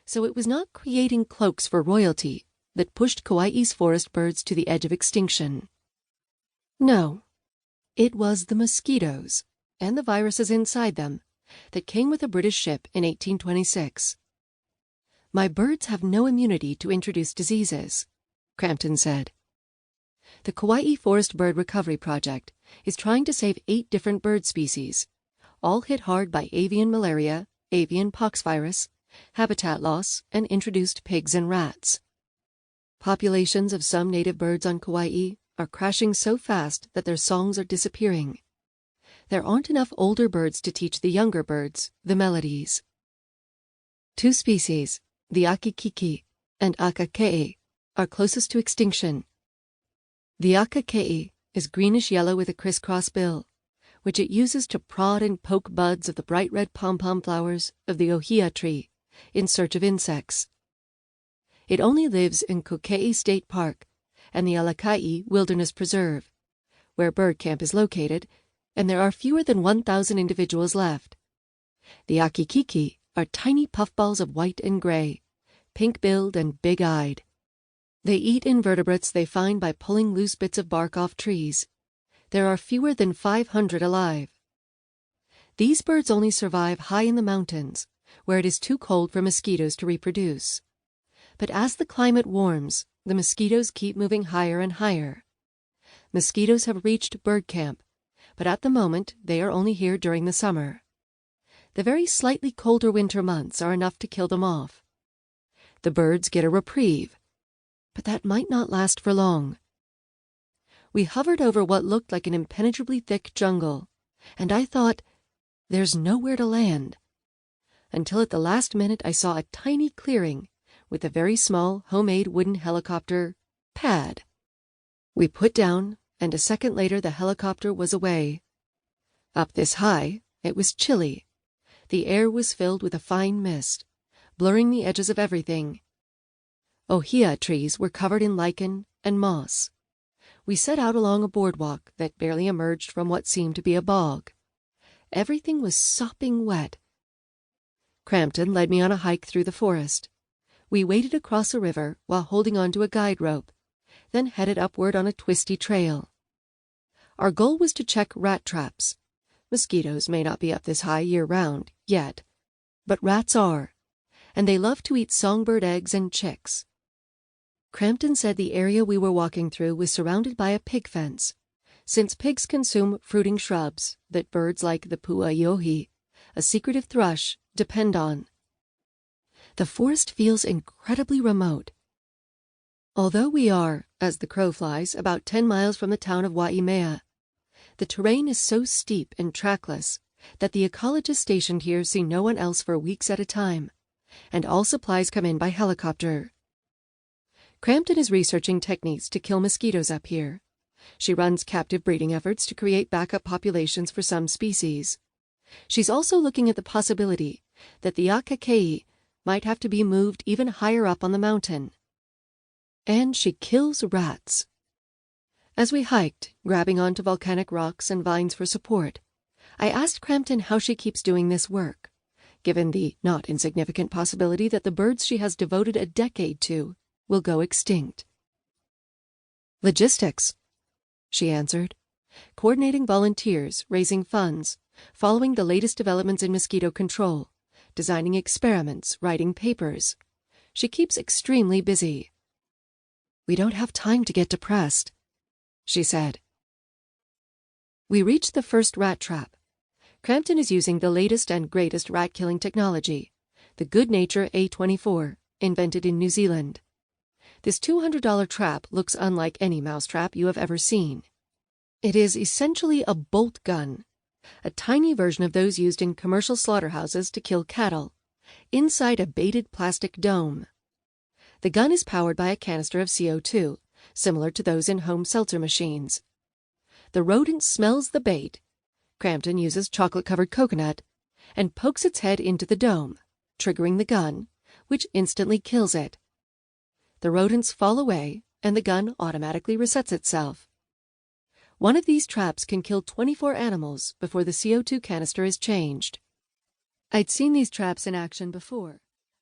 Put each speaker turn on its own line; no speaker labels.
So it was not creating cloaks for royalty that pushed Kauai's forest birds to the edge of extinction. No, it was the mosquitoes and the viruses inside them that came with a British ship in 1826. My birds have no immunity to introduced diseases, Crampton said. The Kauai Forest Bird Recovery Project is trying to save 8 different bird species, all hit hard by avian malaria, avian poxvirus, habitat loss, and introduced pigs and rats. Populations of some native birds on Kauai are crashing so fast that their songs are disappearing. There aren't enough older birds to teach the younger birds the melodies. 2 species, the akikiki and akakei, are closest to extinction. The akakei is greenish-yellow with a crisscross bill, which it uses to prod and poke buds of the bright red pom-pom flowers of the ohia tree in search of insects. It only lives in Kokei State Park and the Alakai Wilderness Preserve, where bird camp is located, and there are fewer than 1,000 individuals left. The akikiki are tiny puffballs of white and gray, pink-billed and big-eyed. They eat invertebrates they find by pulling loose bits of bark off trees. There are fewer than 500 alive. These birds only survive high in the mountains, where it is too cold for mosquitoes to reproduce. But as the climate warms, the mosquitoes keep moving higher and higher. Mosquitoes have reached bird camp, but at the moment they are only here during the summer. The very slightly colder winter months are enough to kill them off. The birds get a reprieve, but that might not last for long. We hovered over what looked like an impenetrably thick jungle, and I thought, there's nowhere to land. Until at the last minute I saw a tiny clearing with a very small homemade wooden helicopter pad. We put down, and a second later the helicopter was away. Up this high, it was chilly. The air was filled with a fine mist, blurring the edges of everything. Ohia trees were covered in lichen and moss. We set out along a boardwalk that barely emerged from what seemed to be a bog. Everything was sopping wet. Crampton led me on a hike through the forest. We waded across a river while holding on to a guide rope, then headed upward on a twisty trail. Our goal was to check rat traps. Mosquitoes may not be up this high year-round, yet, but rats are, and they love to eat songbird eggs and chicks. Crampton said the area we were walking through was surrounded by a pig fence, since pigs consume fruiting shrubs that birds like the puaiohi, a secretive thrush, depend on. The forest feels incredibly remote. Although we are, as the crow flies, about 10 miles from the town of Waimea, the terrain is so steep and trackless that the ecologists stationed here see no one else for weeks at a time, and all supplies come in by helicopter. Crampton is researching techniques to kill mosquitoes up here. She runs captive breeding efforts to create backup populations for some species. She's also looking at the possibility that the akakei might have to be moved even higher up on the mountain. And she kills rats. As we hiked, grabbing onto volcanic rocks and vines for support, I asked Crampton how she keeps doing this work, given the not insignificant possibility that the birds she has devoted a decade to will go extinct. Logistics, she answered. Coordinating volunteers, raising funds, following the latest developments in mosquito control, designing experiments, writing papers. She keeps extremely busy. We don't have time to get depressed, she said. We reached the first rat trap. Crampton is using the latest and greatest rat-killing technology, the Good Nature A24, invented in New Zealand. This $200 trap looks unlike any mousetrap you have ever seen. It is essentially a bolt gun, a tiny version of those used in commercial slaughterhouses to kill cattle, inside a baited plastic dome. The gun is powered by a canister of CO2, similar to those in home seltzer machines. The rodent smells the bait. Crampton uses chocolate-covered coconut and pokes its head into the dome, triggering the gun, which instantly kills it. The rodents fall away, and the gun automatically resets itself. One of these traps can kill 24 animals before the CO2 canister is changed. I'd seen these traps in action before.